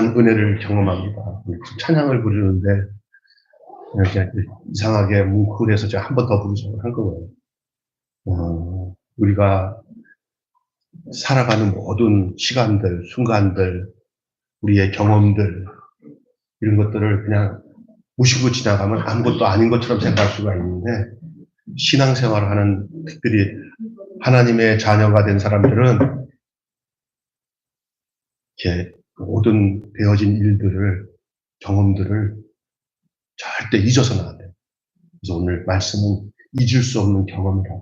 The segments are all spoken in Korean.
무한한 은혜를 경험합니다. 찬양을 부르는데 이렇게 이상하게 뭉클해서 제가 한 번 더 부르자고 한 거예요. 우리가 살아가는 모든 시간들, 순간들, 우리의 경험들, 이런 것들을 그냥 무시고 지나가면 아무것도 아닌 것처럼 생각할 수가 있는데, 신앙생활을 하는, 특별히 하나님의 자녀가 된 사람들은 이렇게 모든 되어진 일들을, 경험들을 절대 잊어서는 안 돼요. 그래서 오늘 말씀은 잊을 수 없는 경험이라.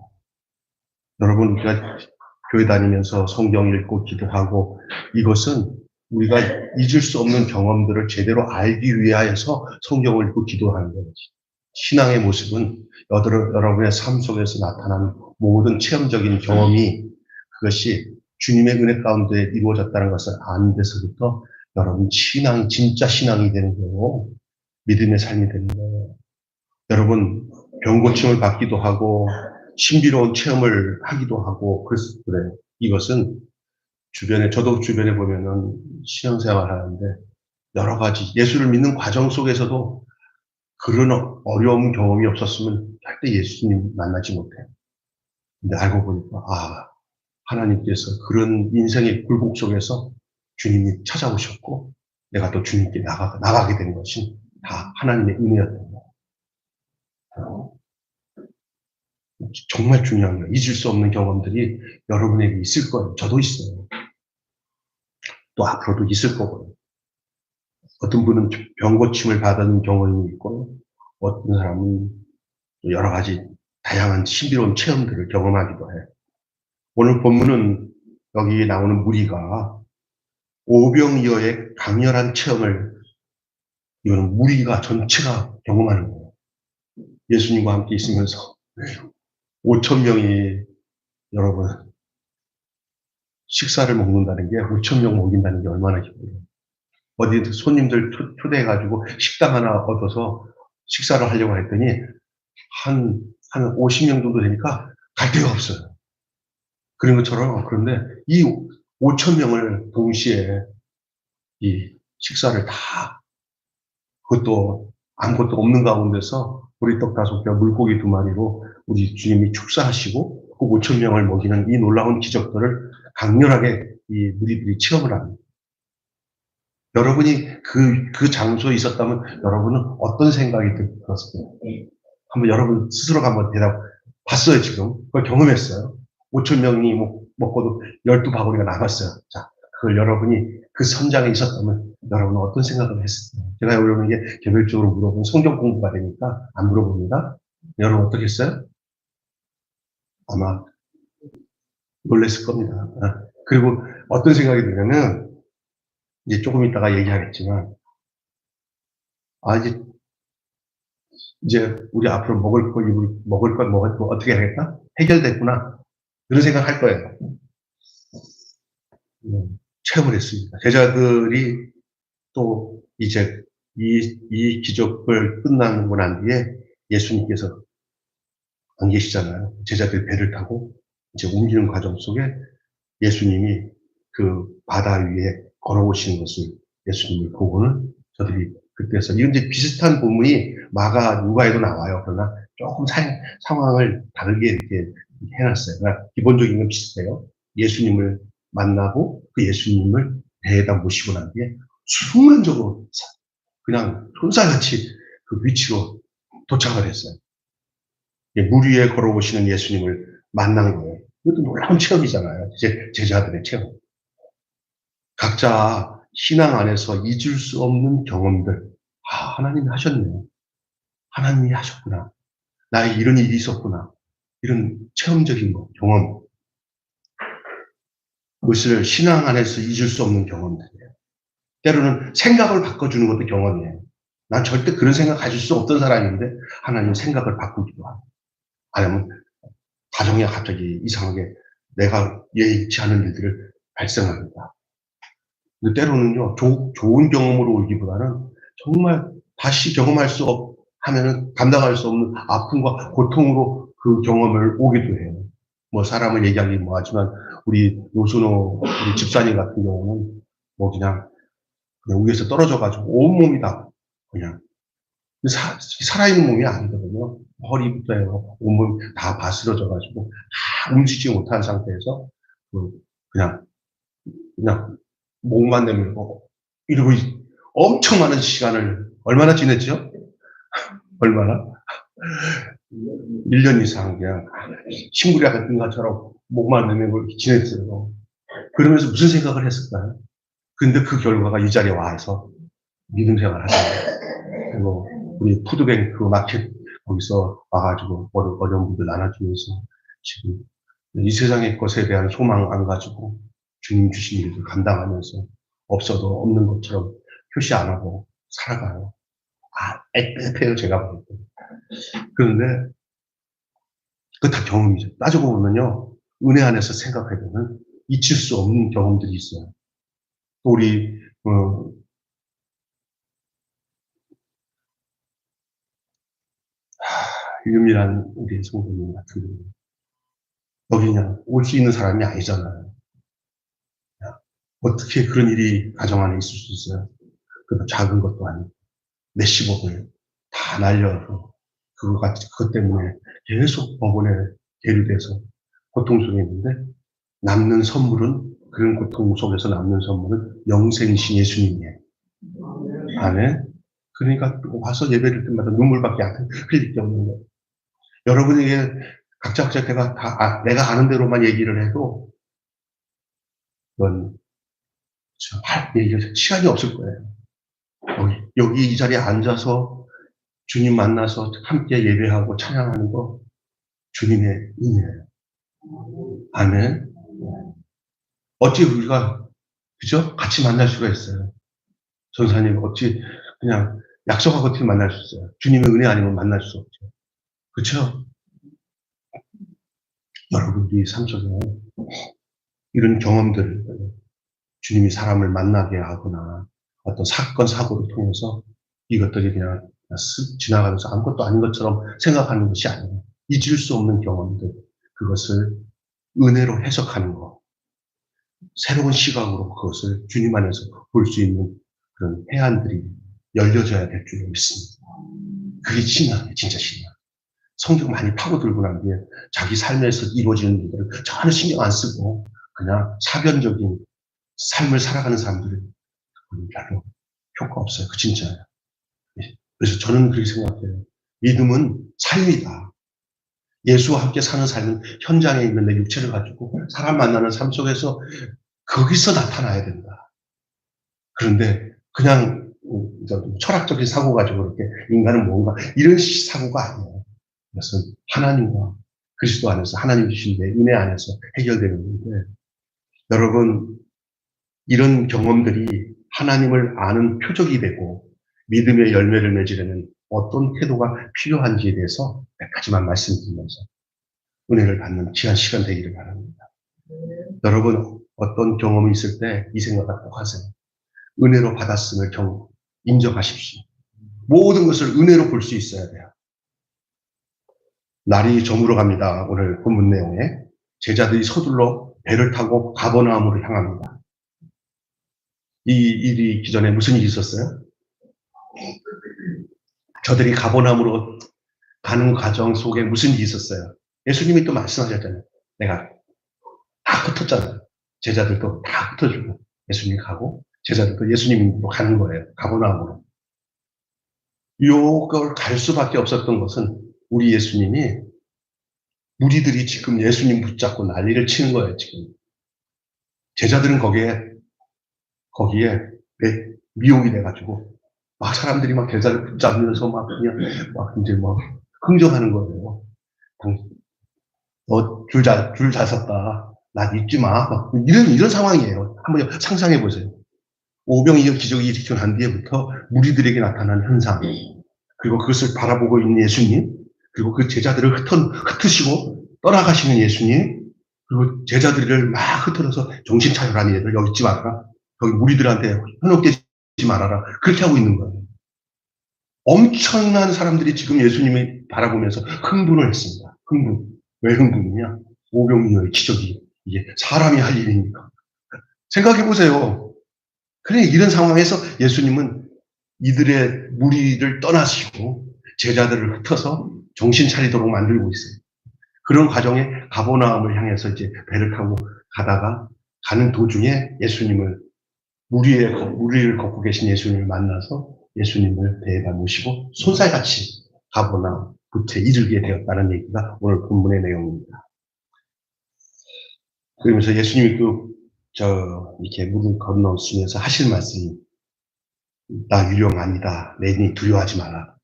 여러분, 우리가 교회 다니면서 성경 읽고 기도하고, 이것은 우리가 잊을 수 없는 경험들을 제대로 알기 위하여서 성경을 읽고 기도하는 거지. 신앙의 모습은 여러분의 삶 속에서 나타나는 모든 체험적인 경험이, 그것이 주님의 은혜 가운데 이루어졌다는 것을 아는 데서부터 여러분 신앙이 진짜 신앙이 되는 거고, 믿음의 삶이 되는 거예요. 여러분 병고침을 받기도 하고 신비로운 체험을 하기도 하고 그래요. 이것은 저도 주변에 보면은 신앙생활 하는데 여러 가지 예수를 믿는 과정 속에서도 그런 어려운 경험이 없었으면 절대 예수님 만나지 못해요. 근데 알고 보니까 하나님께서 그런 인생의 굴곡 속에서 주님이 찾아오셨고 내가 또 주님께 나가게 된 것이 다 하나님의 은혜였던 거예요. 정말 중요한 거예요. 잊을 수 없는 경험들이 여러분에게 있을 거예요. 저도 있어요. 또 앞으로도 있을 거고요. 어떤 분은 병고침을 받은 경험이 있고 어떤 사람은 여러 가지 다양한 신비로운 체험들을 경험하기도 해요. 오늘 본문은 여기 나오는 무리가 오병이어의 강렬한 체험을 이거는 무리가 전체가 경험하는 거예요. 예수님과 함께 있으면서 5,000명이 여러분 식사를 먹는다는 게 5,000명 먹인다는 게 얼마나 기뻐요. 어디 손님들 초대해가지고 식당 하나 얻어서 식사를 하려고 했더니 한 50명 정도 되니까 갈 데가 없어요. 그런 것처럼 그런데 이 5,000명을 동시에 이 식사를 다 그것도 아무것도 없는 가운데서 보리떡 5개, 물고기 2마리로 우리 주님이 축사하시고 그 5,000명을 먹이는 이 놀라운 기적들을 강렬하게 이 무리들이 체험을 합니다. 여러분이 그 장소에 있었다면 여러분은 어떤 생각이 들었어요? 한번 여러분 스스로가 한번 봤어요, 지금. 그걸 경험했어요. 5,000명이 먹고도 12바구니가 남았어요. 자, 그걸 여러분이 그 현장에 있었다면 여러분은 어떤 생각을 했어요? 제가 여러분에게 개별적으로 물어보면 성경 공부가 되니까 안 물어봅니다. 여러분 어떻게 했어요? 아마 놀랬을 겁니다. 그리고 어떤 생각이 드냐면 이제 조금 있다가 얘기하겠지만 이제 우리 앞으로 먹을 거 어떻게 하겠다? 해결됐구나. 그런 생각 할 거예요. 체험을 했습니다. 제자들이 또 이제 이 기적을 끝나고 난 뒤에 예수님께서 안 계시잖아요. 제자들 배를 타고 이제 옮기는 과정 속에 예수님이 그 바다 위에 걸어오시는 것을 예수님을 보고는 저들이 그때서 이건 이제 비슷한 본문이 누가에도 나와요. 그러나 조금 상황을 다르게 이렇게 해놨어요. 그러니까 기본적인 건 비슷해요. 예수님을 만나고 그 예수님을 배에다 모시고 난 뒤에 순간적으로 그냥 손살같이 그 위치로 도착을 했어요. 물 위에 걸어오시는 예수님을 만난 거예요. 이것도 놀라운 체험이잖아요. 제자들의 체험. 각자 신앙 안에서 잊을 수 없는 경험들. 하나님이 하셨네요. 하나님이 하셨구나. 나에게 이런 일이 있었구나. 이런 체험적인 경험. 그것을 신앙 안에서 잊을 수 없는 경험들이에요. 때로는 생각을 바꿔주는 것도 경험이에요. 난 절대 그런 생각 가질 수 없던 사람인데 하나님 생각을 바꾸기도 하고. 아니면 가정에 갑자기 이상하게 내가 예의치 않은 일들을 발생합니다. 근데 때로는요, 좋은 경험으로 오기보다는 정말 다시 하면은 감당할 수 없는 아픔과 고통으로 그 경험을 오기도 해요. 사람을 얘기하기 하지만, 우리 노순호, 우리 집사님 같은 경우는 그냥 그냥 위에서 떨어져가지고 온몸이 다 그냥 살아있는 몸이 아니거든요. 허리부터 해서 온몸이 다 바스러져가지고 다 움직이지 못한 상태에서 그냥 목만 내밀고 이러고 엄청 많은 시간을 얼마나 지냈죠? 얼마나? 1년 이상 그냥 친구랑 같은 것처럼 목만 내밀고 지냈어요. 그러면서 무슨 생각을 했을까요? 근데 그 결과가 이 자리에 와서 믿음 생활을 하잖아요. 그리고 우리 푸드뱅크 마켓 거기서 와가지고 어려운 분들 나눠주면서 지금 이 세상의 것에 대한 소망 안 가지고 주님 주신 일들 감당하면서 없어도 없는 것처럼 표시 안 하고 살아가요. 애틋해요, 제가 볼 때. 그런데 그 다 경험이죠. 따지고 보면요, 은혜 안에서 생각해 보면 잊힐 수 없는 경험들이 있어요. 또 우리 유밀한 우리 성도님 같은 경우 여기 그냥 올 수 있는 사람이 아니잖아요. 어떻게 그런 일이 가정 안에 있을 수 있어요? 그것도 작은 것도 아니고 몇십억을 다 날려서 그것 때문에 계속 법원에 계류돼서 고통 속에 있는데 남는 선물은 그런 고통 속에서 남는 선물은 영생이신 예수님이에요. 아멘. 그러니까 와서 예배를 들 때마다 눈물밖에 안 흘릴 게 없는 거예요. 여러분에게 각자 내가 아는 대로만 얘기를 해도 그건 시간이 없을 거예요. 여기 이 자리에 앉아서 주님 만나서 함께 예배하고 찬양하는 거 주님의 은혜예요. 아멘. 어찌 우리가 그죠? 같이 만날 수가 있어요. 전사님 어찌 그냥 약속하고 어떻게 만날 수 있어요? 주님의 은혜 아니면 만날 수 없죠. 그렇죠? 여러분들이 삶 속에 이런 경험들 주님이 사람을 만나게 하거나 어떤 사건 사고를 통해서 이것들이 그냥 쓱 지나가면서 아무것도 아닌 것처럼 생각하는 것이 아니에요. 잊을 수 없는 경험들, 그것을 은혜로 해석하는 것, 새로운 시각으로 그것을 주님 안에서 볼 수 있는 그런 해안들이 열려져야 될 줄 믿습니다. 그게 신앙이에요, 진짜 신앙. 성경 많이 파고들고 난 뒤에 자기 삶에서 이루어지는 일들을 전혀 신경 안 쓰고 그냥 사변적인 삶을 살아가는 사람들이 별로 효과 없어요. 그 진짜예요. 그래서 저는 그렇게 생각해요. 믿음은 삶이다. 예수와 함께 사는 삶은 현장에 있는 내 육체를 가지고 사람 만나는 삶 속에서 거기서 나타나야 된다. 그런데 그냥 철학적인 사고 가지고 그렇게 인간은 뭔가 이런 사고가 아니에요. 그것은 하나님과 그리스도 안에서 하나님 주신 내 은혜 안에서 해결되는 건데 여러분 이런 경험들이 하나님을 아는 표적이 되고 믿음의 열매를 맺으려면 어떤 태도가 필요한지에 대해서 몇 가지만 말씀드리면서 은혜를 받는 귀한 시간 되기를 바랍니다. 여러분 어떤 경험이 있을 때 이 생각을 꼭 하세요. 은혜로 받았음을 인정하십시오. 모든 것을 은혜로 볼 수 있어야 돼요. 날이 저물어 갑니다. 오늘 본문 내용에 제자들이 서둘러 배를 타고 가버나움으로 향합니다. 이 일이 있기 전에 무슨 일이 있었어요? 저들이 가버나움으로 가는 과정 속에 무슨 일이 있었어요? 예수님이 또 말씀하셨잖아요. 내가 다 흩었잖아요. 제자들도 다 흩어주고 예수님이 가고 제자들도 예수님으로 가는 거예요. 가버나움으로. 요걸 갈 수밖에 없었던 것은 우리 예수님이 무리들이 지금 예수님 붙잡고 난리를 치는 거예요. 지금 제자들은 거기에 미혹이 돼가지고 막 사람들이 막 제자를 붙잡으면서 막 그냥 막 이제 막 흥정하는 거예요. 너 줄 잘 섰다. 나 잊지 마. 막 이런 상황이에요. 한번 상상해 보세요. 오병이어 기적이 일으키고 난 뒤에부터 무리들에게 나타난 현상, 그리고 그것을 바라보고 있는 예수님, 그리고 그 제자들을 흩으시고 떠나가시는 예수님, 그리고 제자들을 막 흩어져서 정신 차려라니 얘들 여기 있지 말아라. 여기 무리들한테 현혹되지 말아라. 그렇게 하고 있는 거예요. 엄청난 사람들이 지금 예수님을 바라보면서 흥분을 했습니다. 흥분. 왜 흥분이냐? 오병이어의 기적이 이게 사람이 할 일입니까? 생각해 보세요. 그래, 이런 상황에서 예수님은 이들의 무리를 떠나시고 제자들을 흩어서 정신 차리도록 만들고 있어요. 그런 과정에 가버나움을 향해서 이제 배를 타고 가다가 가는 도중에 예수님을 무리를 걷고 계신 예수님을 만나서 예수님을 배에다 모시고 손살같이 가버나움 붓에 이르게 되었다는 얘기가 오늘 본문의 내용입니다. 그러면서 예수님이 이렇게 물을 건너시면서 하실 말씀이 나 유령 아니다. 내니 두려워하지 마라.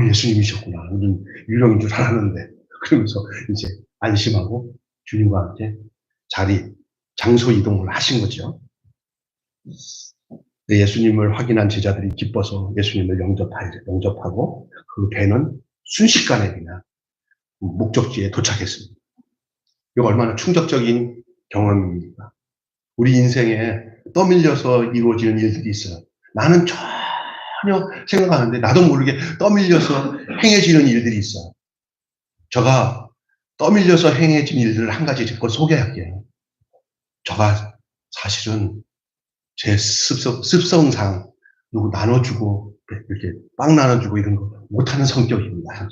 예수님이셨구나. 우리는 유령인 줄 알았는데. 그러면서 이제 안심하고 주님과 함께 장소 이동을 하신 거죠. 예수님을 확인한 제자들이 기뻐서 예수님을 영접하고 그 배는 순식간에 그냥 목적지에 도착했습니다. 이거 얼마나 충격적인 경험입니까? 우리 인생에 떠밀려서 이루어지는 일들이 있어요. 나는 전혀 생각하는데 나도 모르게 떠밀려서 행해지는 일들이 있어요. 제가 떠밀려서 행해진 일들을 한 가지 제거 소개할게요. 제가 사실은 제 습성상 누구 나눠주고 이렇게 빵 나눠주고 이런 거 못하는 성격입니다.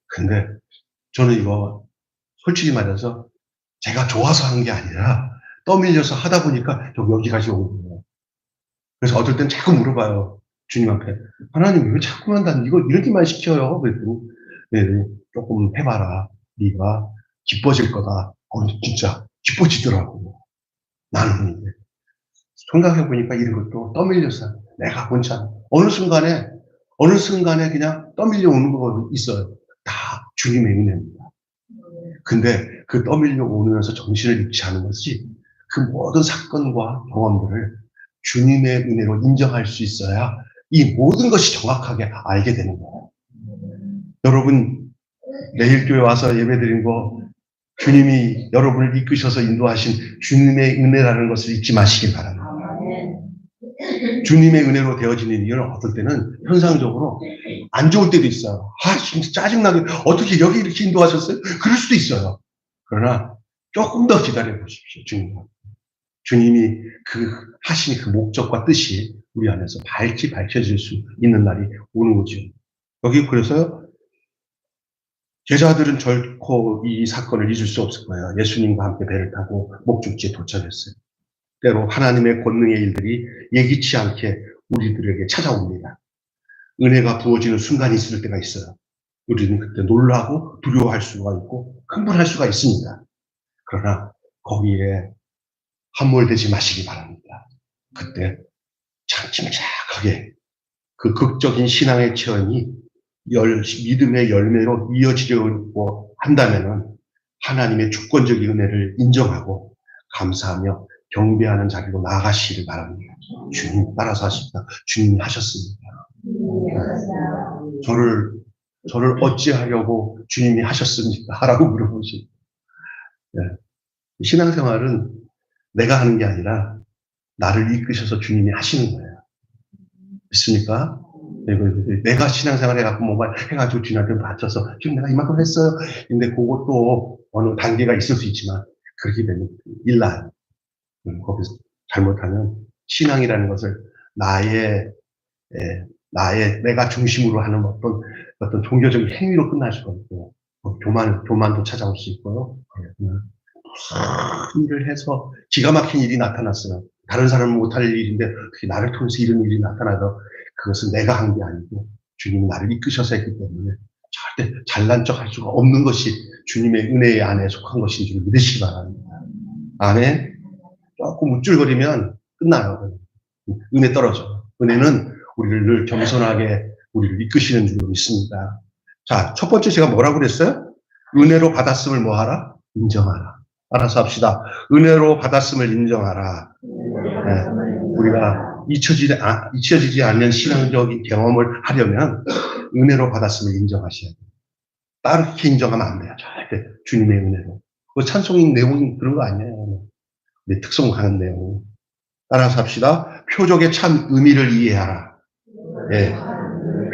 근데 저는 이거 솔직히 말해서 제가 좋아서 하는 게 아니라 떠밀려서 하다 보니까 여기까지 온 거예요. 그래서 어떨 땐 자꾸 물어봐요. 주님 앞에. 하나님 왜 자꾸만 이거 이렇게만 시켜요? 그랬더니 네, 조금 해봐라. 네가 기뻐질 거다. 진짜 기뻐지더라고. 나는 이제 생각해보니까 이런 것도 떠밀려서 내가 본참 어느 순간에 그냥 떠밀려 오는 거 있어요. 다 주님의 은혜입니다. 근데 그 떠밀려 오면서 정신을 잃지 않은 것이 그 모든 사건과 경험들을 주님의 은혜로 인정할 수 있어야 이 모든 것이 정확하게 알게 되는 거예요. 여러분 내일 교회 와서 예배드린 거 주님이 여러분을 이끄셔서 인도하신 주님의 은혜라는 것을 잊지 마시길 바랍니다. 주님의 은혜로 되어지는 일은 어떨 때는 현상적으로 안 좋을 때도 있어요. 진짜 짜증나게 어떻게 여기 이렇게 인도하셨어요? 그럴 수도 있어요. 그러나 조금 더 기다려 보십시오. 주님이 하신 그 목적과 뜻이 우리 안에서 밝혀질 수 있는 날이 오는 거죠. 여기 그래서 제자들은 결코 이 사건을 잊을 수 없을 거예요. 예수님과 함께 배를 타고 목적지에 도착했어요. 때로 하나님의 권능의 일들이 예기치 않게 우리들에게 찾아옵니다. 은혜가 부어지는 순간이 있을 때가 있어요. 우리는 그때 놀라고 두려워할 수가 있고 흥분할 수가 있습니다. 그러나 거기에 함몰되지 마시기 바랍니다. 그때 참 침착하게 그 극적인 신앙의 체험이 믿음의 열매로 이어지려고 한다면은 하나님의 주권적인 은혜를 인정하고 감사하며 경배하는 자리로 나아가시기를 바랍니다. 주님 따라서 하십니다. 주님이 하셨습니다. 저를 어찌하려고 주님이 하셨습니까? 라고 물어보십니다. 네. 신앙생활은 내가 하는 게 아니라 나를 이끄셔서 주님이 하시는 거예요. 믿습니까? 내가 신앙생활 해갖고 뭔가 해가지고 주님한테 바쳐서 지금 내가 이만큼 했어요. 근데 그것도 어느 단계가 있을 수 있지만 그렇게 되면 일날 거기서 잘못하면 신앙이라는 것을 내가 중심으로 하는 어떤 종교적인 행위로 끝날 수가 있고 교만도 찾아올 수 있고요. 무슨 일을 해서 기가 막힌 일이 나타났어요. 다른 사람은 못할 일인데 어떻게 나를 통해서 이런 일이 나타나서 그것은 내가 한 게 아니고 주님이 나를 이끄셔서 했기 때문에 절대 잘난 척 할 수가 없는 것이 주님의 은혜 안에 속한 것인 줄 믿으시기 바랍니다. 아멘. 조금 우쭐거리면 끝나요. 은혜 떨어져. 은혜는 우리를 늘 겸손하게 우리를 이끄시는 줄로 믿습니다. 자, 첫 번째 제가 뭐라고 그랬어요? 은혜로 받았음을 뭐하라? 인정하라. 알아서 합시다. 은혜로 받았음을 인정하라. 네, 우리가 잊혀지지 않는 신앙적인 경험을 하려면 은혜로 받았음을 인정하셔야 돼요. 다르게 인정하면 안 돼요. 절대 주님의 은혜로. 그 찬송인 내용이 그런 거 아니에요. 내 특성 가는 내용. 따라서 합시다. 표적의 참 의미를 이해하라. 예.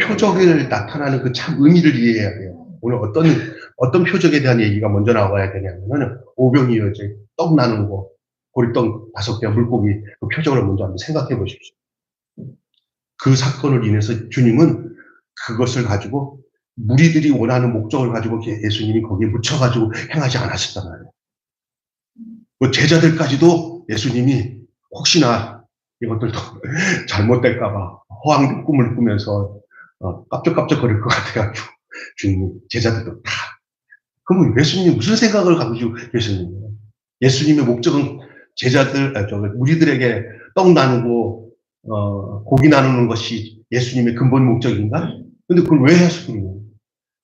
표적을 나타나는 그 참 의미를 이해해야 돼요. 오늘 어떤 표적에 대한 얘기가 먼저 나와야 되냐면 오병이어제 떡 나누는 거. 보리떡 5개와 물고기 그 표적을 먼저 한번 생각해 보십시오. 그 사건을 인해서 주님은 그것을 가지고 무리들이 원하는 목적을 가지고 예수님이 거기에 묻혀가지고 행하지 않았었단 말이에요. 그 제자들까지도 예수님이 혹시나 이것들도 잘못될까봐 허황된 꿈을 꾸면서 깜짝깜짝 거릴 것 같아가지고 주님이 제자들도 다. 그러면 예수님이 무슨 생각을 가지고 계셨는가요? 예수님의 목적은 무리들에게 떡 나누고 고기 나누는 것이 예수님의 근본 목적인가? 근데 그걸 왜 하셨군요?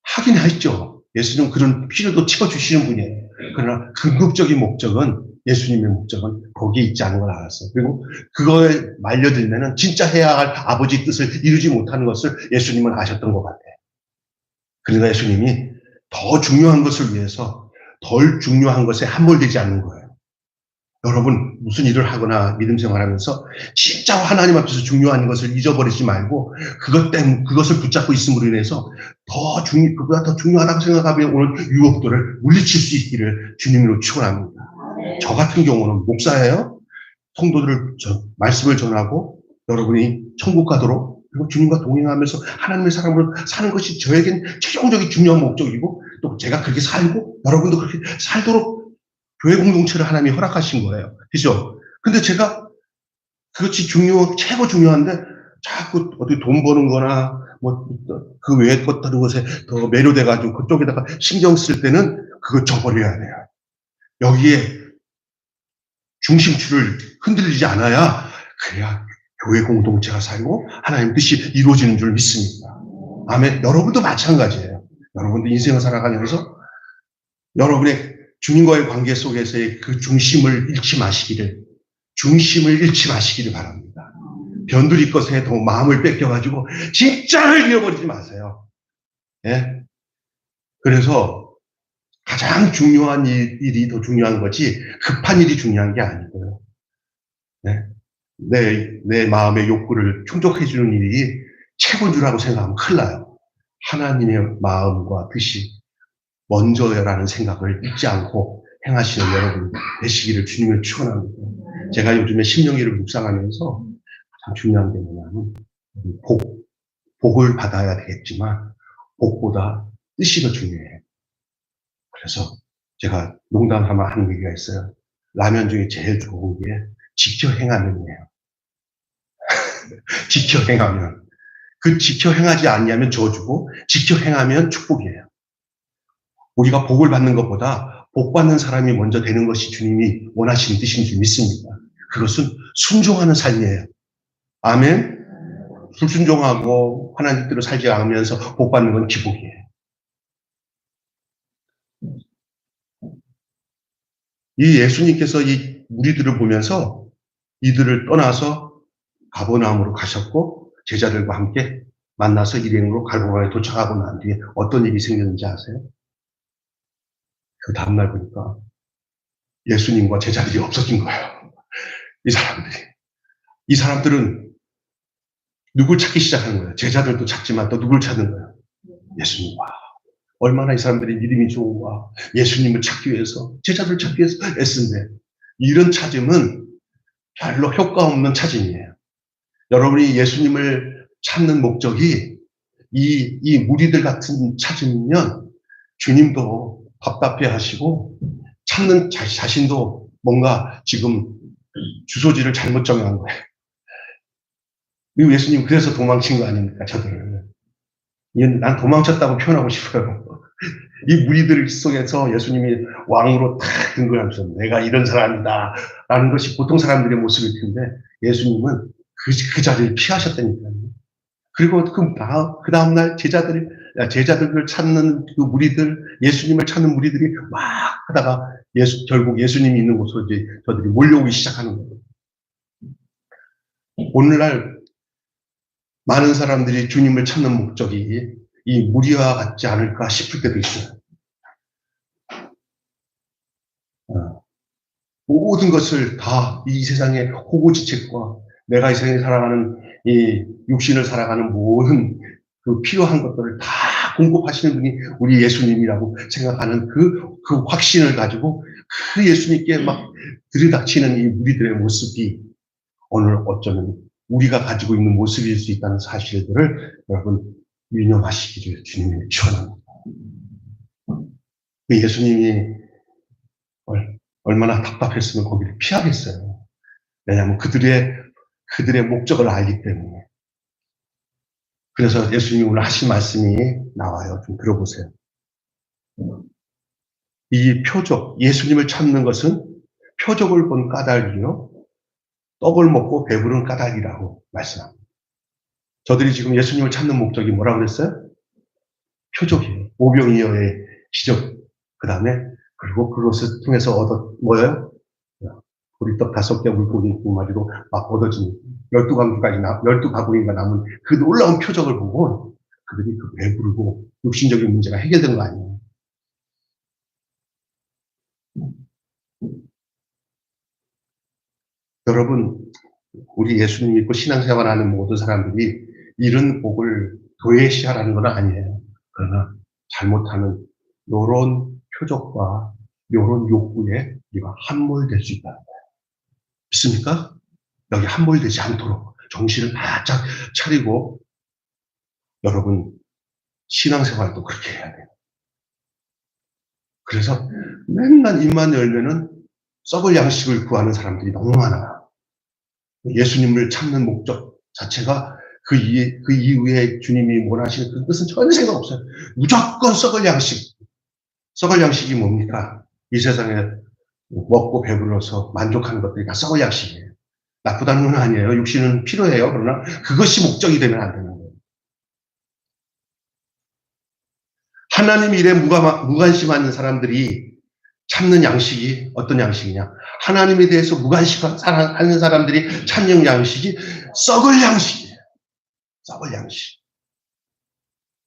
하긴 했죠. 예수님은 그런 필요도 채워주시는 분이에요. 그러나 궁극적인 목적은, 예수님의 목적은 거기에 있지 않은 걸 알았어요. 그리고 그거에 말려들면은 진짜 해야 할 아버지 뜻을 이루지 못하는 것을 예수님은 아셨던 것 같아요. 그러니까 예수님이 더 중요한 것을 위해서 덜 중요한 것에 함몰되지 않는 거예요. 여러분, 무슨 일을 하거나 믿음 생활하면서 진짜 하나님 앞에서 중요한 것을 잊어버리지 말고 그것을 붙잡고 있음으로 인해서 그보다 더 중요하다고 생각하면 오는 유혹들을 물리칠 수 있기를 주님으로 축원합니다. 저 같은 경우는 목사예요. 성도들을 말씀을 전하고 여러분이 천국 가도록, 그리고 주님과 동행하면서 하나님의 사람으로 사는 것이 저에겐 최종적인 중요한 목적이고, 또 제가 그렇게 살고 여러분도 그렇게 살도록 교회 공동체를 하나님이 허락하신 거예요. 그죠? 근데 제가 그것이 최고 중요한데 자꾸 어디 돈 버는 거나 그 외의 다른 것에 더 매료돼가지고 그쪽에다가 신경 쓸 때는 그거 저버려야 돼요. 여기에 중심추를 흔들리지 않아야, 그래야 교회 공동체가 살고 하나님 뜻이 이루어지는 줄 믿습니다. 아멘. 여러분도 마찬가지예요. 여러분도 인생을 살아가면서 여러분의 주님과의 관계 속에서의 그 중심을 잃지 마시기를 바랍니다. 변두리 것에 더 마음을 뺏겨가지고 진짜를 잃어버리지 마세요. 예? 그래서 가장 중요한 일이 더 중요한 거지 급한 일이 중요한 게 아니고요. 네? 내 마음의 욕구를 충족해주는 일이 최고인 줄 알고 생각하면 큰일 나요. 하나님의 마음과 뜻이 먼저라는 생각을 잊지 않고 행하시는 여러분 되시기를 주님을 축원합니다. 제가 요즘에 신명기를 묵상하면서 가장 중요한 게 뭐냐면 복을 받아야 되겠지만 복보다 뜻이 더 중요해요. 그래서 제가 농담삼아 하는 얘기가 있어요. 라면 중에 제일 좋은 게 지켜 행하면이에요. 지켜 행하면. 그 지켜 행하지 않냐면 저주고, 지켜 행하면 축복이에요. 우리가 복을 받는 것보다 복 받는 사람이 먼저 되는 것이 주님이 원하시는 뜻인 줄 믿습니다. 그것은 순종하는 삶이에요. 아멘. 불순종하고 하나님 뜻대로 살지 않으면서 복 받는 건 기복이에요. 이 예수님께서 이 무리들을 보면서 이들을 떠나서 가버나움으로 가셨고 제자들과 함께 만나서 일행으로 갈보나에 도착하고 난 뒤에 어떤 일이 생겼는지 아세요? 그 다음날 보니까 예수님과 제자들이 없어진 거예요. 이 사람들은 누굴 찾기 시작하는 거예요. 제자들도 찾지만 또 누굴 찾는 거예요? 예수님. 와, 얼마나 이 사람들이 믿음이 좋아. 예수님을 찾기 위해서, 제자들을 찾기 위해서 애쓴데, 이런 찾음은 별로 효과 없는 찾음이에요. 여러분이 예수님을 찾는 목적이 이 무리들 같은 찾음이면 주님도 답답해 하시고 찾는 자신도 뭔가 지금 주소지를 잘못 정한 거예요. 예수님 그래서 도망친 거 아닙니까, 저들을. 난 도망쳤다고 표현하고 싶어요. 이 무리들 속에서 예수님이 왕으로 탁 등극하면서 내가 이런 사람이다 라는 것이 보통 사람들의 모습일 텐데 예수님은 그 자리를 피하셨다니까요. 그리고 그 다음날 제자들을 찾는 그 무리들, 예수님을 찾는 무리들이 막 하다가 결국 예수님이 있는 곳으로 이제 저들이 몰려오기 시작하는 거예요. 오늘날 많은 사람들이 주님을 찾는 목적이 이 무리와 같지 않을까 싶을 때도 있어요. 모든 것을 다 이 세상의 호고지책과 내가 이 세상에 살아가는 이 육신을 살아가는 모든 그 필요한 것들을 다 공급하시는 분이 우리 예수님이라고 생각하는 그 확신을 가지고 그 예수님께 막 들이닥치는 이 우리들의 모습이 오늘 어쩌면 우리가 가지고 있는 모습일 수 있다는 사실들을 여러분 유념하시기를 주님이 축원합니다. 그 예수님이 얼마나 답답했으면 거기를 피하겠어요. 왜냐하면 그들의 목적을 알기 때문에. 그래서 예수님이 오늘 하신 말씀이 나와요. 좀 들어보세요. 이 표적, 예수님을 찾는 것은 표적을 본 까닭이요, 떡을 먹고 배부른 까닭이라고 말씀합니다. 저들이 지금 예수님을 찾는 목적이 뭐라고 그랬어요? 표적이에요. 오병이어의 기적. 그 다음에 그리고 그것을 통해서 뭐예요? 보리떡 5개, 물고기 2마리로 막 얻어진 12가구인가 남은 그 놀라운 표적을 보고 그들이 그 배부르고 육신적인 문제가 해결된 거 아니에요. 여러분, 우리 예수님 믿고 신앙생활하는 모든 사람들이 이런 복을 도외시하라는 건 아니에요. 그러나 잘못하면 이런 표적과 이런 욕구에 우리가 함몰될 수 있다는 거예요. 믿습니까? 여기 함몰되지 않도록 정신을 바짝 차리고 여러분 신앙생활도 그렇게 해야 돼요. 그래서 맨날 입만 열면은 썩을 양식을 구하는 사람들이 너무 많아요. 예수님을 찾는 목적 자체가 그 이후에 주님이 원하시는 그 뜻은 전혀 생각 없어요. 무조건 썩을 양식. 썩을 양식이 뭡니까? 이 세상에 먹고 배불러서 만족하는 것들이 다 썩을 양식이에요. 나쁘다는 건 아니에요. 육신은 필요해요. 그러나 그것이 목적이 되면 안 되는 거예요. 하나님 일에 무관심한 사람들이 찾는 양식이 어떤 양식이냐? 하나님에 대해서 무관심하는 사람들이 찾는 양식이 썩을 양식이에요. 썩을 양식.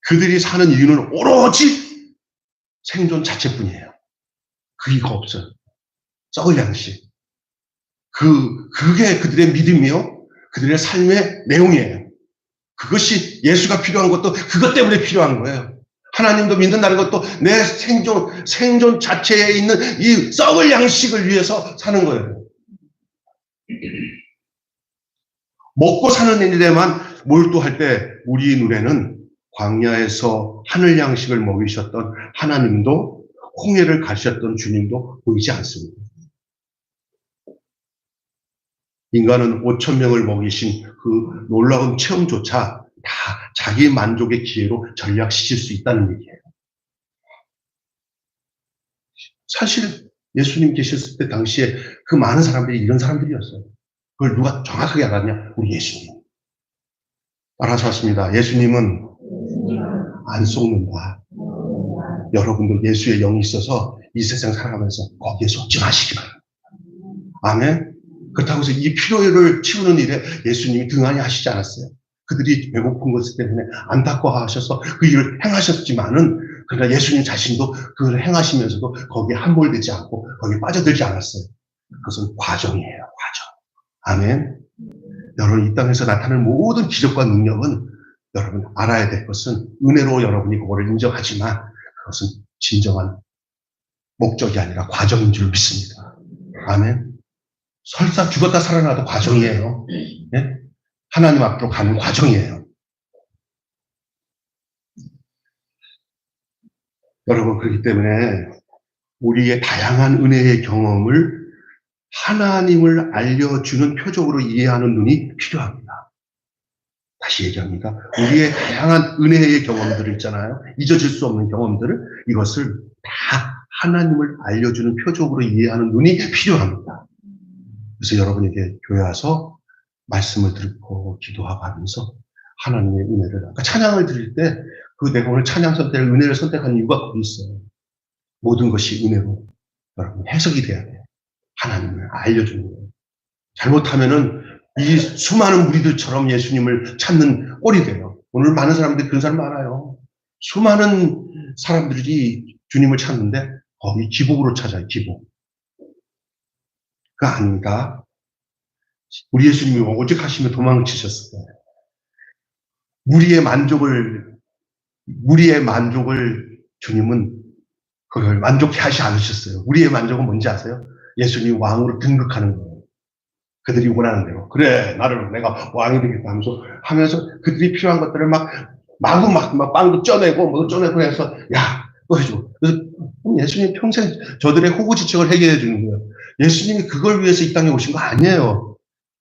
그들이 사는 이유는 오로지 생존 자체뿐이에요. 그 이유가 없어요. 썩을 양식. 그게 그들의 믿음이요, 그들의 삶의 내용이에요. 그것이 예수가 필요한 것도 그것 때문에 필요한 거예요. 하나님도 믿는다는 것도 내 생존 자체에 있는 이 썩을 양식을 위해서 사는 거예요. 먹고 사는 일에만 몰두할 때 우리 눈에는 광야에서 하늘 양식을 먹이셨던 하나님도 홍해를 가셨던 주님도 보이지 않습니다. 인간은 5,000명을 먹이신 그 놀라운 체험조차 다 자기 만족의 기회로 전락시킬 수 있다는 얘기예요. 사실 예수님 계셨을 때 당시에 그 많은 사람들이 이런 사람들이었어요. 그걸 누가 정확하게 알았냐? 우리 예수님. 따라서 왔습니다. 예수님은 안 속는다. 여러분도 예수의 영이 있어서 이 세상 살아가면서 거기에 속지 마시기 바랍니다. 아멘. 그렇다고 해서 이 필요를 채우는 일에 예수님이 등한히 하시지 않았어요. 그들이 배고픈 것 때문에 안타까워하셔서 그 일을 행하셨지만은, 그러나 예수님 자신도 그걸 행하시면서도 거기에 함몰되지 않고 거기에 빠져들지 않았어요. 그것은 과정이에요. 과정. 아멘. 여러분, 이 땅에서 나타나는 모든 기적과 능력은 여러분 알아야 될 것은 은혜로 여러분이 그거를 인정하지만 그것은 진정한 목적이 아니라 과정인 줄 믿습니다. 아멘. 설사 죽었다 살아나도 과정이에요. 네? 하나님 앞으로 가는 과정이에요. 여러분, 그렇기 때문에 우리의 다양한 은혜의 경험을 하나님을 알려주는 표적으로 이해하는 눈이 필요합니다. 다시 얘기합니다. 우리의 다양한 은혜의 경험들 있잖아요. 잊어질 수 없는 경험들을, 이것을 다 하나님을 알려주는 표적으로 이해하는 눈이 필요합니다. 그래서 여러분에게 교회 와서 말씀을 듣고 기도하고 하면서 하나님의 은혜를, 아까 찬양을 드릴 때 그 내가 오늘 찬양 선택을, 은혜를 선택한 이유가 거기 있어요. 모든 것이 은혜로 여러분 해석이 돼야 돼요. 하나님을 알려주는 거예요. 잘못하면은 이 수많은 무리들처럼 예수님을 찾는 꼴이 돼요. 오늘 많은 사람들이 그런 사람 많아요. 수많은 사람들이 주님을 찾는데 거기 기복으로 찾아요. 기복. 그거 아닙니다. 우리 예수님이 오직 하시며 도망치셨을 거예요. 무리의 만족을 주님은 그걸 만족해 하지 않으셨어요. 우리의 만족은 뭔지 아세요? 예수님 왕으로 등극하는 거예요. 그들이 원하는 대로. 그래, 내가 왕이 되겠다 하면서 그들이 필요한 것들을 마구 빵도 쪄내고, 뭐 쪄내고 해서, 야, 너 해줘. 그래서 예수님 평생 저들의 호구지책을 해결해 주는 거예요. 예수님이 그걸 위해서 이 땅에 오신 거 아니에요.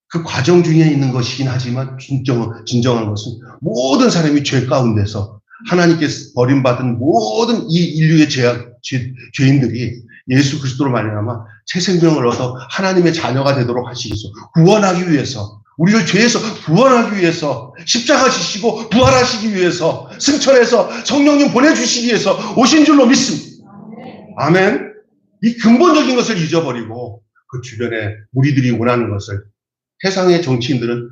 그 과정 중에 있는 것이긴 하지만, 진정한 것은 모든 사람이 죄 가운데서 하나님께 버림받은 모든 이 인류의 죄인들이 예수 그리스도로 말미암아 새 생명을 얻어 하나님의 자녀가 되도록 하시기 위해서, 구원하기 위해서, 우리를 죄에서 구원하기 위해서 십자가 지시고 부활하시기 위해서, 승천해서 성령님 보내주시기 위해서 오신 줄로 믿습니다. 아멘. 이 근본적인 것을 잊어버리고 그 주변에 무리들이 원하는 것을, 세상의 정치인들은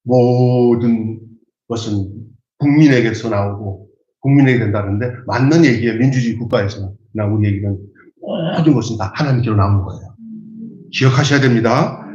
모든 것은 국민에게서 나오고 국민에게 된다는데, 맞는 얘기예요. 민주주의 국가에서는 우리 얘기는 모든 것은 다 하나님께로 나오는 거예요. 기억하셔야 됩니다.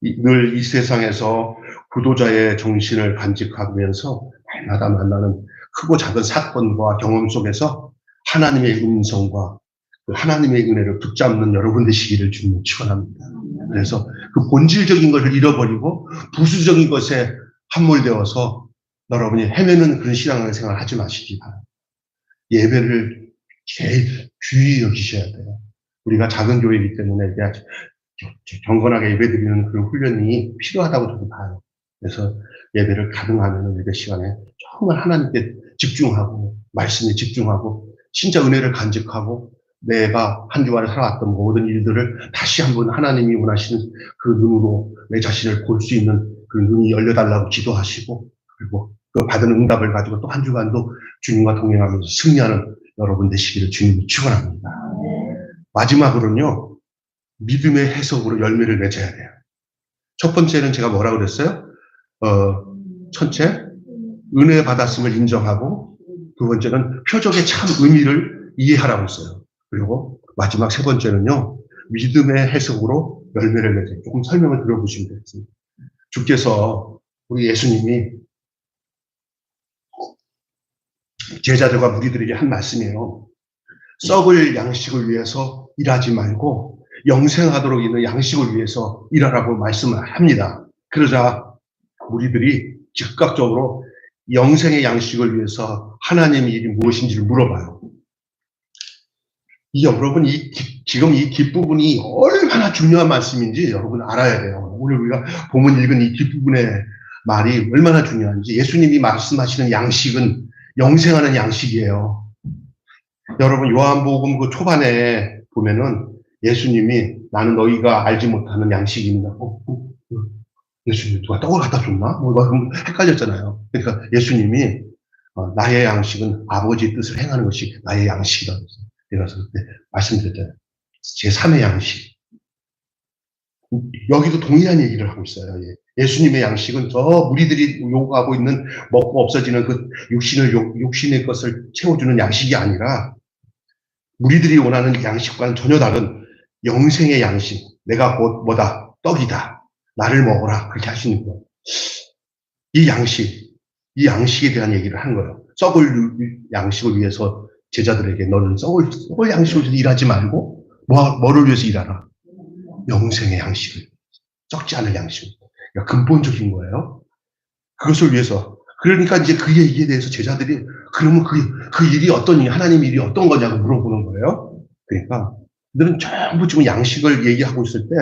늘 이 세상에서 구도자의 정신을 간직하면서 날마다 만나는 크고 작은 사건과 경험 속에서 하나님의 음성과 그 하나님의 은혜를 붙잡는 여러분 되시기를 주님 축원합니다. 그래서 그 본질적인 것을 잃어버리고 부수적인 것에 함몰되어서 여러분이 헤매는 그런 신앙생활을 하지 마시기 바랍니다. 예배를 제일 귀히 여기셔야 돼요. 우리가 작은 교회이기 때문에 경건하게 예배드리는 그런 훈련이 필요하다고 저도 봐요. 그래서 예배를 가능하면 예배 시간에 정말 하나님께 집중하고 말씀에 집중하고 진짜 은혜를 간직하고 내가 한 주간에 살아왔던 모든 일들을 다시 한번 하나님이 원하시는 그 눈으로 내 자신을 볼 수 있는 그 눈이 열려달라고 기도하시고, 그리고 그 받은 응답을 가지고 또 한 주간도 주님과 동행하면서 승리하는 여러분 되시기를 주님을 축원합니다. 마지막으로는요, 믿음의 해석으로 열매를 맺어야 돼요. 첫 번째는 제가 뭐라 그랬어요? 첫째, 은혜 받았음을 인정하고, 두 번째는 표적의 참 의미를 이해하라고 했어요. 그리고 마지막 세 번째는요, 믿음의 해석으로 열매를 맺어요. 조금 설명을 들어보시면 되겠습니다. 주께서, 우리 예수님이 제자들과 무리들에게 한 말씀이에요. 썩을 양식을 위해서 일하지 말고 영생하도록 있는 양식을 위해서 일하라고 말씀을 합니다. 그러자 무리들이 즉각적으로 영생의 양식을 위해서 하나님의 일이 무엇인지를 물어봐요. 여러분, 지금 이 뒷부분이 얼마나 중요한 말씀인지 여러분 알아야 돼요. 오늘 우리가 본문 읽은 이 뒷부분의 말이 얼마나 중요한지. 예수님이 말씀하시는 양식은 영생하는 양식이에요. 여러분, 요한복음 그 초반에 보면은 예수님이 나는 너희가 알지 못하는 양식입니다. 예수님이 누가 떡을 갖다 줬나? 헷갈렸잖아요. 그러니까 예수님이 나의 양식은 아버지의 뜻을 행하는 것이 나의 양식이다. 그래서 그때 말씀드렸잖아요. 제3의 양식. 여기도 동일한 얘기를 하고 있어요. 예수님의 양식은 저 무리들이 요구하고 있는 먹고 없어지는 그 육신의 것을 채워주는 양식이 아니라 무리들이 원하는 양식과는 전혀 다른 영생의 양식. 내가 곧 뭐다? 떡이다. 나를 먹어라. 그렇게 하시는 거예요. 이 양식에 대한 얘기를 하는 거예요. 썩을 양식을 위해서 제자들에게 너는 썩을 양식을 위해서 일하지 말고 뭐를 위해서 일하라? 영생의 양식을. 썩지 않을 양식. 그러니까 근본적인 거예요. 그것을 위해서. 그러니까 이제 그 얘기에 대해서 제자들이 그러면 그 일이 어떤 일, 하나님 일이 어떤 거냐고 물어보는 거예요. 그러니까 그들은 전부 지금 양식을 얘기하고 있을 때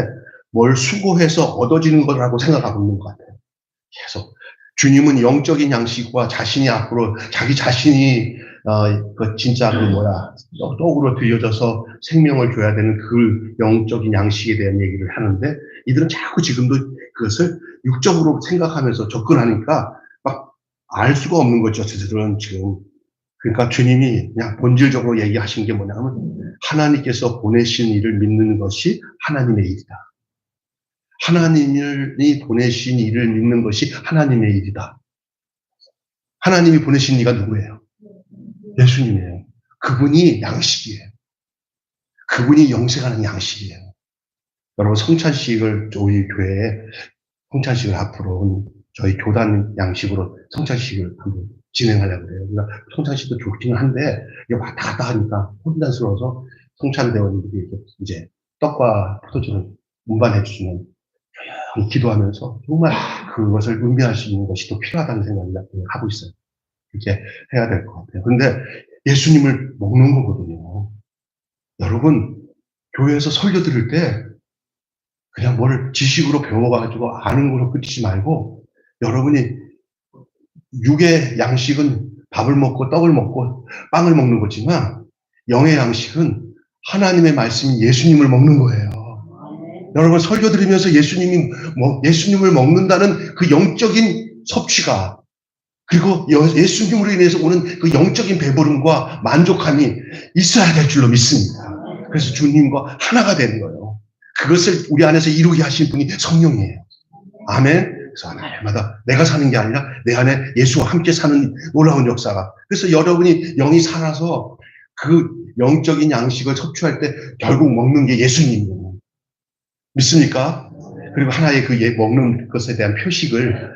뭘 수고해서 얻어지는 거라고 생각하고 있는 것 같아요. 계속. 주님은 영적인 양식과 자신이 앞으로 자기 자신이 진짜 떡으로 들여져서 생명을 줘야 되는 그 영적인 양식에 대한 얘기를 하는데, 이들은 자꾸 지금도 그것을 육적으로 생각하면서 접근하니까 막 알 수가 없는 거죠. 저들은 지금. 그러니까 주님이 그냥 본질적으로 얘기하신 게 뭐냐면, 하나님께서 보내신 일을 믿는 것이 하나님의 일이다. 하나님이 보내신 일을 믿는 것이 하나님의 일이다. 하나님이 보내신 이가 누구예요? 예수님이에요. 그분이 양식이에요. 그분이 영생하는 양식이에요. 여러분, 성찬식을 저희 교회에 성찬식을 앞으로 저희 교단 양식으로 성찬식을 한번 진행하려고 그래요. 그러니까 성찬식도 좋기는 한데 이게 왔다 갔다 하니까 혼란스러워서 성찬대원들이 이제 떡과 포도주를 운반해 주시면 조용히 기도하면서 정말 그것을 음미할 수 있는 것이 또 필요하다는 생각을 하고 있어요. 그렇게 해야 될 것 같아요. 그런데 예수님을 먹는 거거든요. 여러분, 교회에서 설교 들을 때 그냥 뭘 지식으로 배워가지고 아는 걸로 끝이지 말고 여러분이 육의 양식은 밥을 먹고 떡을 먹고 빵을 먹는 거지만 영의 양식은 하나님의 말씀이 예수님을 먹는 거예요. 여러분 설교 들으면서 예수님을 먹는다는 그 영적인 섭취가 그리고 예수님으로 인해서 오는 그 영적인 배부름과 만족함이 있어야 될 줄로 믿습니다. 그래서 주님과 하나가 되는 거예요. 그것을 우리 안에서 이루게 하신 분이 성령이에요. 아멘. 그래서 날마다 내가 사는 게 아니라 내 안에 예수와 함께 사는 놀라운 역사가. 그래서 여러분이 영이 살아서 그 영적인 양식을 섭취할 때 결국 먹는 게 예수님이에요. 믿습니까? 그리고 하나의 그 먹는 것에 대한 표식을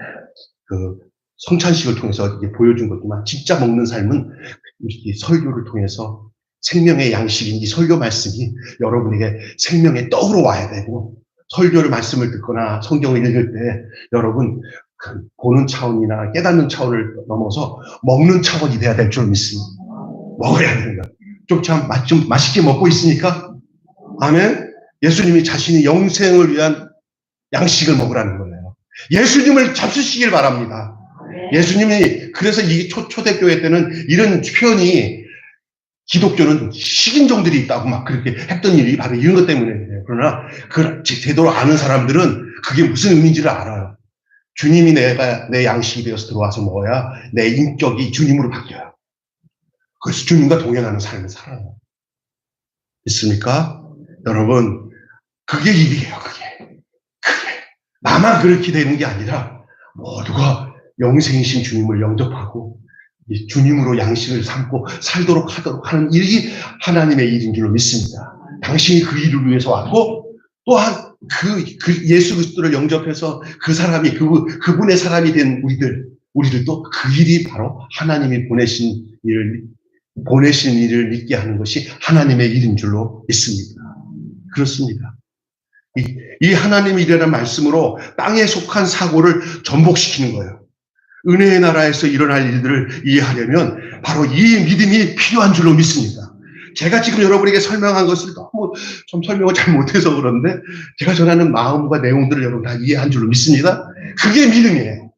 그 성찬식을 통해서 보여준 거지만 진짜 먹는 삶은 이 설교를 통해서 생명의 양식인 이 설교 말씀이 여러분에게 생명의 떡으로 와야 되고 설교를 말씀을 듣거나 성경을 읽을 때 여러분 그 보는 차원이나 깨닫는 차원을 넘어서 먹는 차원이 돼야 될 줄 믿습니다. 먹어야 됩니다. 좀 맛있게 먹고 있으니까 아멘. 예수님이 자신이 영생을 위한 양식을 먹으라는 거예요. 예수님을 잡수시길 바랍니다. 예수님이 그래서 이 초대교회 때는 이런 표현이 기독교는 식인종들이 있다고 막 그렇게 했던 일이 바로 이런 것 때문에 그러나 그 제대로 아는 사람들은 그게 무슨 의미인지를 알아요. 주님이 내 양식이 되어서 들어와서 먹어야 내 인격이 주님으로 바뀌어요. 그래서 주님과 동행하는 삶을 살아요. 있습니까? 여러분 그게 일이에요. 그게 나만 그렇게 되는 게 아니라 모두가 영생이신 주님을 영접하고 주님으로 양식을 삼고 살도록 하도록 하는 일이 하나님의 일인 줄로 믿습니다. 당신이 그 일을 위해서 왔고 또한 그 예수 그리스도를 영접해서 그 사람이 그분의 사람이 된 우리들도 그 일이 바로 하나님이 보내신 일을 믿게 하는 것이 하나님의 일인 줄로 믿습니다. 그렇습니다. 이 하나님의 일이라는 말씀으로 땅에 속한 사고를 전복시키는 거예요. 은혜의 나라에서 일어날 일들을 이해하려면 바로 이 믿음이 필요한 줄로 믿습니다. 제가 지금 여러분에게 설명한 것을 너무 좀 설명을 잘 못해서 그런데 제가 전하는 마음과 내용들을 여러분 다 이해한 줄로 믿습니다. 그게 믿음이에요.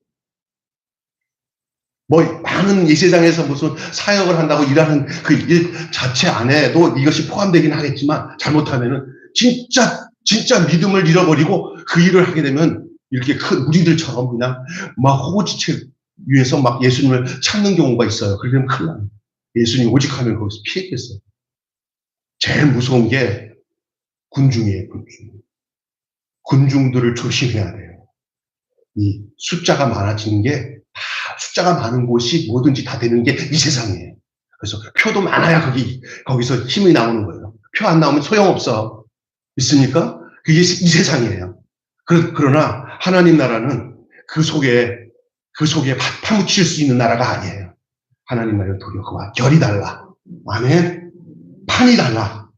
많은 이 세상에서 무슨 사역을 한다고 일하는 그 일 자체 안에도 이것이 포함되긴 하겠지만 잘못하면은 진짜 믿음을 잃어버리고 그 일을 하게 되면 이렇게 큰 우리들처럼 그냥 막 호구지책 위에서 막 예수님을 찾는 경우가 있어요. 그러면 큰일 나요. 예수님 오직 하면 거기서 피했겠어요. 제일 무서운 게 군중이에요. 군중들을 조심해야 돼요. 이 숫자가 많아지는 게 숫자가 많은 곳이 뭐든지 다 되는 게 이 세상이에요. 그래서 표도 많아야 거기서 힘이 나오는 거예요. 표 안 나오면 소용없어. 있습니까? 그게 이 세상이에요. 그러나 하나님 나라는 그 속에 파묻힐 수 있는 나라가 아니에요. 하나님 나라는 도리어 그와 결이 달라. 아멘. 판이 달라.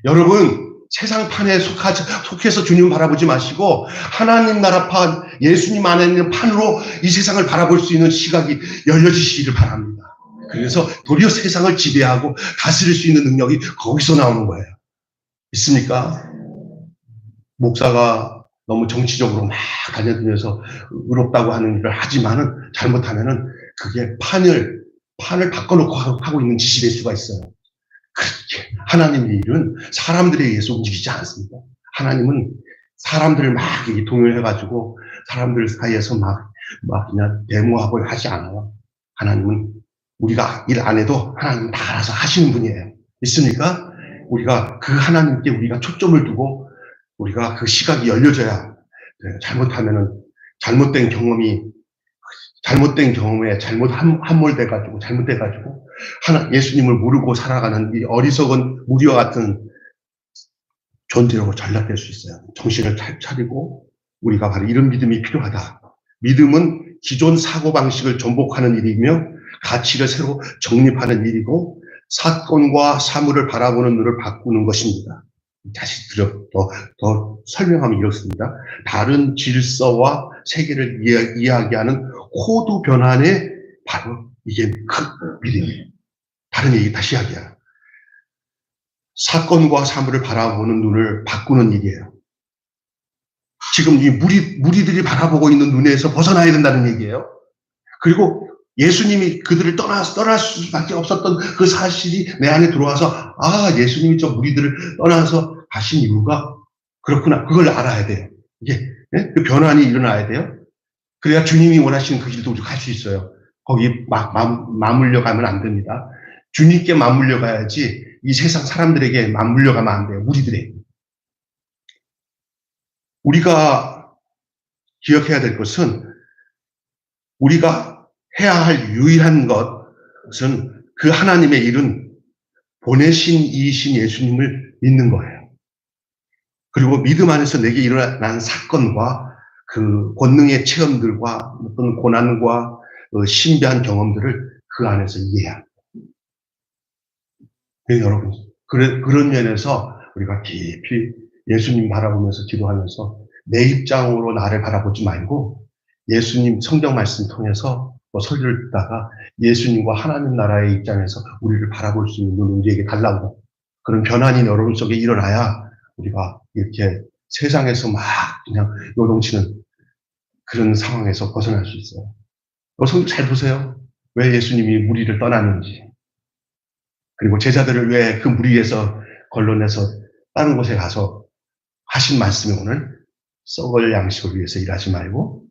여러분 세상 판에 속해서 주님 바라보지 마시고 하나님 나라 판, 예수님 안에 있는 판으로 이 세상을 바라볼 수 있는 시각이 열려지시기를 바랍니다. 그래서 도리어 세상을 지배하고 다스릴 수 있는 능력이 거기서 나오는 거예요. 있습니까? 목사가 너무 정치적으로 막 달려들면서 의롭다고 하는 일을 하지만은 잘못하면은 그게 판을 바꿔놓고 하고 있는 짓이 될 수가 있어요. 그렇게 하나님의 일은 사람들에 의해서 움직이지 않습니다. 하나님은 사람들을 막 동요해가지고 사람들 사이에서 막 그냥 데모하고 하지 않아요. 하나님은 우리가 일 안 해도 하나님은 다 알아서 하시는 분이에요. 있습니까? 우리가 그 하나님께 우리가 초점을 두고 우리가 그 시각이 열려져야 잘못하면은 잘못된 경험에 함몰돼가지고 잘못돼가지고 예수님을 모르고 살아가는 이 어리석은 무리와 같은 존재로 전락될 수 있어요. 정신을 차리고 우리가 바로 이런 믿음이 필요하다. 믿음은 기존 사고방식을 전복하는 일이며 가치를 새로 정립하는 일이고 사건과 사물을 바라보는 눈을 바꾸는 것입니다. 다시 더 설명하면 이렇습니다. 다른 질서와 세계를 이야기하는 코드 변환의 바로 이게 큰 믿음이에요. 다른 얘기 다시 이야기해요. 사건과 사물을 바라보는 눈을 바꾸는 일이에요. 지금 이 무리들이 바라보고 있는 눈에서 벗어나야 된다는 얘기예요. 그리고 예수님이 그들을 떠날 수밖에 없었던 그 사실이 내 안에 들어와서 예수님이 저 무리들을 떠나서 가신 이유가 그렇구나. 그걸 알아야 돼요. 이게 그 변환이 일어나야 돼요. 그래야 주님이 원하시는 그 길도 우리가 갈 수 있어요. 거기 맞물려 가면 안 됩니다. 주님께 맞물려 가야지 이 세상 사람들에게 맞물려 가면 안 돼요. 무리들에게. 우리가 기억해야 될 것은 우리가 해야 할 유일한 것은 그 하나님의 일은 보내신 이이신 예수님을 믿는 거예요. 그리고 믿음 안에서 내게 일어난 사건과 그 권능의 체험들과 어떤 고난과 신비한 경험들을 그 안에서 이해해야 합니다. 여러분, 그런 면에서 우리가 깊이 예수님 바라보면서 기도하면서 내 입장으로 나를 바라보지 말고 예수님 성경 말씀 통해서 설교를 듣다가 예수님과 하나님 나라의 입장에서 우리를 바라볼 수 있는 눈을 우리에게 달라고 그런 변환이 여러분 속에 일어나야 우리가 이렇게 세상에서 막 그냥 요동치는 그런 상황에서 벗어날 수 있어요. 성경 잘 보세요. 왜 예수님이 무리를 떠났는지 그리고 제자들을 왜 그 무리에서 걸러내서 다른 곳에 가서 하신 말씀이 오늘 썩을 양식을 위해서 일하지 말고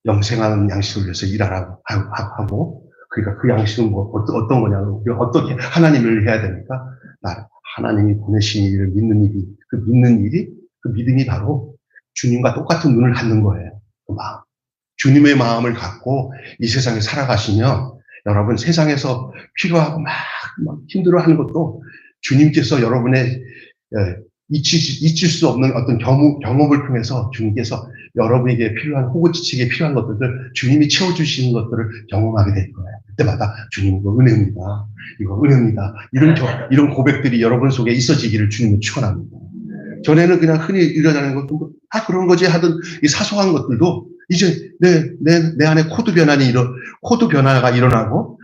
영생하는 양식을 위해서 일하라고 하고 그러니까 그 양식은 어떤 거냐고 어떻게 하나님을 해야 됩니까? 하나님이 보내신 일을 믿는 일이 그 믿음이 바로 주님과 똑같은 눈을 갖는 거예요. 그 마음. 주님의 마음을 갖고 이 세상에 살아가시면 여러분 세상에서 필요하고 막 힘들어하는 것도 주님께서 여러분의 잊힐 수 없는 어떤 경험을 통해서 주님께서 여러분에게 필요한 호구지책에 필요한 것들을 주님이 채워주시는 것들을 경험하게 될 거예요. 그때마다 주님 이거 은혜입니다. 이거 은혜입니다. 이런 고백들이 여러분 속에 있어지기를 주님은 축원합니다. 전에는 그냥 흔히 일어나는 것도 그런 거지 하던 이 사소한 것들도 이제 내 안에 코드 변화가 일어나고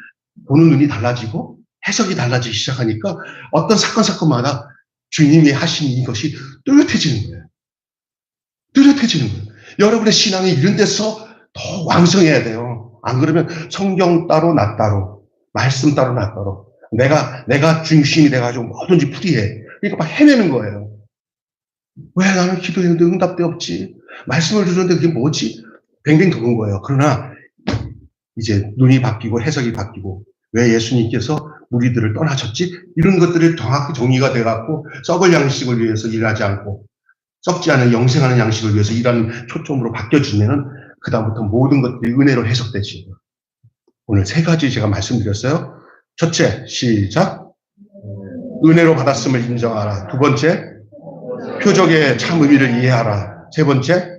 보는 눈이 달라지고 해석이 달라지기 시작하니까 어떤 사건마다 주님이 하신 이것이 뚜렷해지는 거예요. 뚜렷해지는 거예요. 여러분의 신앙이 이런 데서 더 왕성해야 돼요. 안 그러면 성경 따로 나 따로 말씀 따로 나 따로 내가 중심이 돼가지고 뭐든지 풀이해. 그러니까 막 헤매는 거예요. 왜 나는 기도했는데 응답도 없지? 말씀을 주는데 그게 뭐지? 뱅뱅 도는 거예요. 그러나 이제 눈이 바뀌고 해석이 바뀌고 왜 예수님께서 무리들을 떠나셨지? 이런 것들이 정확히 정리가 돼갖고 썩을 양식을 위해서 일하지 않고 썩지 않은 영생하는 양식을 위해서 일하는 초점으로 바뀌어지면은 그다음부터 모든 것들이 은혜로 해석되지. 오늘 3가지 제가 말씀드렸어요. 첫째, 시작. 은혜로 받았음을 인정하라. 2번째, 표적의 참 의미를 이해하라. 3번째,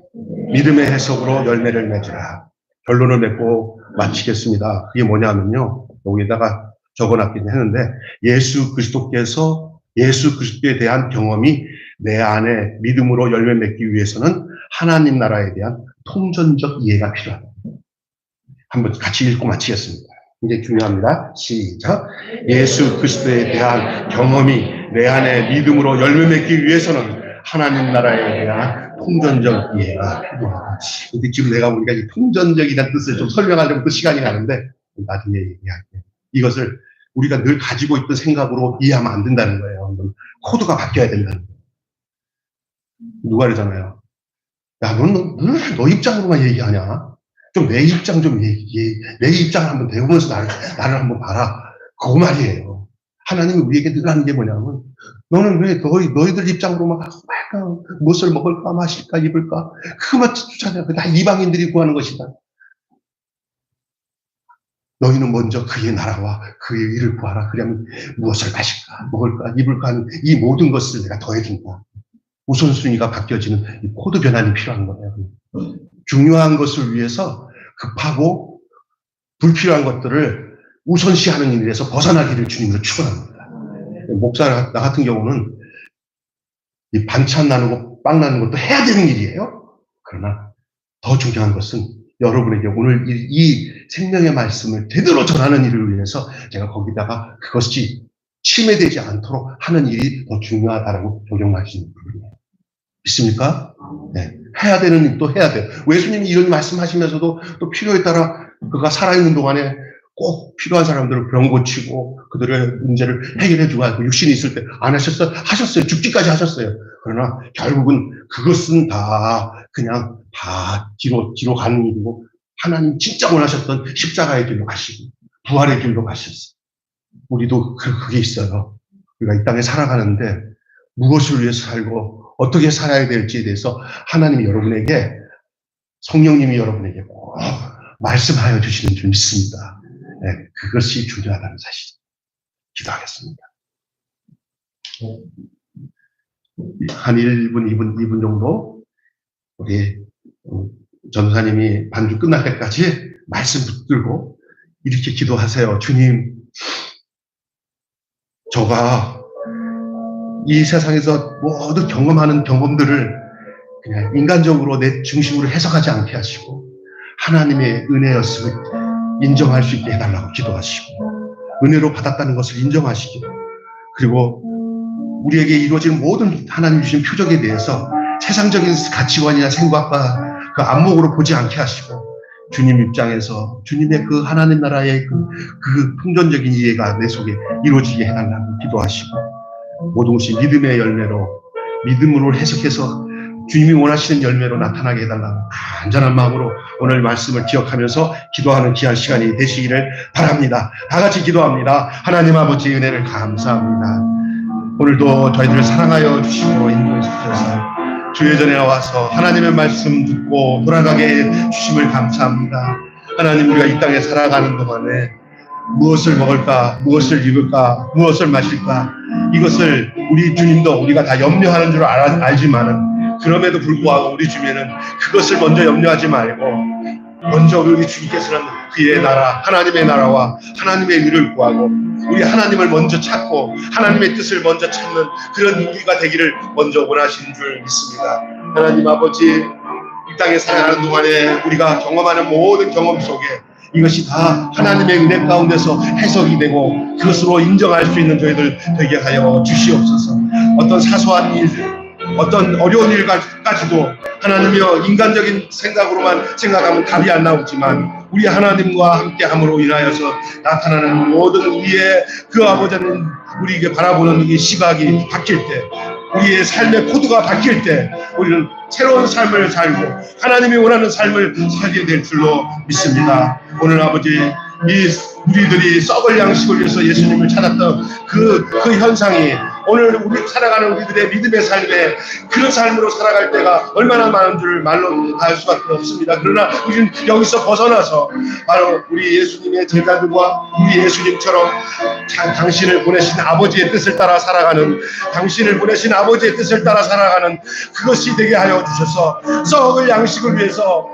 믿음의 해석으로 열매를 맺으라. 결론을 맺고 마치겠습니다. 그게 뭐냐면요. 여기다가 적어놨긴 했는데 예수 그리스도에 대한 경험이 내 안에 믿음으로 열매 맺기 위해서는 하나님 나라에 대한 통전적 이해가 필요하다. 한번 같이 읽고 마치겠습니다. 이제 중요합니다. 시작. 예수 그리스도에 대한 경험이 내 안에 믿음으로 열매 맺기 위해서는 하나님 나라에 대한 통전적 이해가 필요하다. 근데 지금 내가 우리가 이 통전적이라는 뜻을 좀 설명하려면 또 시간이 가는데 나중에 얘기할게요. 이것을 우리가 늘 가지고 있던 생각으로 이해하면 안 된다는 거예요. 코드가 바뀌어야 된다는 거예요. 누가 그러잖아요. 야, 너 입장으로만 얘기하냐? 좀 내 입장 좀 얘기해. 내 입장을 한번 배우면서 나를 한번 봐라. 그거 말이에요. 하나님이 우리에게 늘 하는 게 뭐냐면 너는 왜 너희들 입장으로만 무엇을 먹을까 마실까 입을까 그것만 추천해. 다 이방인들이 구하는 것이다. 너희는 먼저 그의 나라와 그의 일을 구하라. 그러면 무엇을 마실까 먹을까 입을까 하는 이 모든 것을 내가 더해준다. 우선순위가 바뀌어지는 이 코드 변환이 필요한 거예요. 중요한 것을 위해서 급하고 불필요한 것들을 우선시하는 일에서 벗어나기를 주님으로 축원합니다. 목사 나 같은 경우는 이 반찬 나누고 빵 나누는 것도 해야 되는 일이에요. 그러나 더 중요한 것은 여러분에게 오늘 이 생명의 말씀을 제대로 전하는 일을 위해서 제가 거기다가 그것이 침해되지 않도록 하는 일이 더 중요하다라고 적용하시는 부분이에요. 믿습니까? 네. 해야 되는 일도 해야 돼요. 예수님이 이런 말씀하시면서도 또 필요에 따라 그가 살아있는 동안에 꼭 필요한 사람들을 병 고치고 그들의 문제를 해결해 주고 육신이 있을 때 안 하셨어요? 하셨어요. 죽기까지 하셨어요. 그러나 결국은 그것은 다 그냥 다 뒤로 가는 일이고 하나님 진짜 원하셨던 십자가의 길로 가시고 부활의 길로 가셨어요. 우리도 그게 있어요. 우리가 이 땅에 살아가는데 무엇을 위해서 살고 어떻게 살아야 될지에 대해서 하나님이 여러분에게 성령님이 여러분에게 꼭 말씀하여 주시는 줄 믿습니다. 네, 그것이 중요하다는 사실. 기도하겠습니다. 한 1분, 2분 정도 우리 전사님이 반주 끝날 때까지 말씀 붙들고 이렇게 기도하세요. 주님, 저가 이 세상에서 모두 경험하는 경험들을 그냥 인간적으로 내 중심으로 해석하지 않게 하시고 하나님의 은혜였음을 인정할 수 있게 해달라고 기도하시고 은혜로 받았다는 것을 인정하시기로 그리고 우리에게 이루어지는 모든 하나님 주신 표적에 대해서 세상적인 가치관이나 생각과 그 안목으로 보지 않게 하시고 주님 입장에서 주님의 그 하나님 나라의 그 풍전적인 이해가 내 속에 이루어지게 해달라고 기도하시고 모든 것이 믿음의 열매로 믿음으로 해석해서 주님이 원하시는 열매로 나타나게 해달라고 간절한 마음으로 오늘 말씀을 기억하면서 기도하는 귀한 시간이 되시기를 바랍니다. 다 같이 기도합니다. 하나님 아버지 은혜를 감사합니다. 오늘도 저희들을 사랑하여 주시고 인도해 주셔서 주의 전에 와서 하나님의 말씀 듣고 돌아가게 해주심을 감사합니다. 하나님 우리가 이 땅에 살아가는 동안에 무엇을 먹을까, 무엇을 입을까, 무엇을 마실까 이것을 우리 주님도 우리가 다 염려하는 줄 알지만은 그럼에도 불구하고 우리 주님은 그것을 먼저 염려하지 말고 먼저 우리 주님께서는 그의 나라, 하나님의 나라와 하나님의 의를 구하고 우리 하나님을 먼저 찾고 하나님의 뜻을 먼저 찾는 그런 우리가 되기를 먼저 원하시는 줄 믿습니다. 하나님 아버지 이 땅에 살아가는 동안에 우리가 경험하는 모든 경험 속에 이것이 다 하나님의 은혜 가운데서 해석이 되고 그것으로 인정할 수 있는 저희들 되게 하여 주시옵소서. 어떤 사소한 일, 어떤 어려운 일까지도 하나님이여 인간적인 생각으로만 생각하면 답이 안 나오지만 우리 하나님과 함께함으로 인하여서 나타나는 모든 우리의 그 아버지는 우리에게 바라보는 이 시각이 바뀔 때 우리의 삶의 코드가 바뀔 때 우리는 새로운 삶을 살고 하나님이 원하는 삶을 살게 될 줄로 믿습니다. 오늘 아버지 우리들이 썩을 양식을 위해서 예수님을 찾았던 그 현상이 오늘 우리 살아가는 우리들의 믿음의 삶에 그런 삶으로 살아갈 때가 얼마나 많은 줄 말로 다 할 수밖에 없습니다. 그러나 우리는 여기서 벗어나서 바로 우리 예수님의 제자들과 우리 예수님처럼 당신을 보내신 아버지의 뜻을 따라 살아가는 당신을 보내신 아버지의 뜻을 따라 살아가는 그것이 되게 하여 주셔서 썩을 양식을 위해서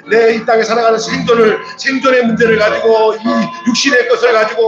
내 이 땅에 살아가는 생존의 문제를 가지고 이 육신의 것을 가지고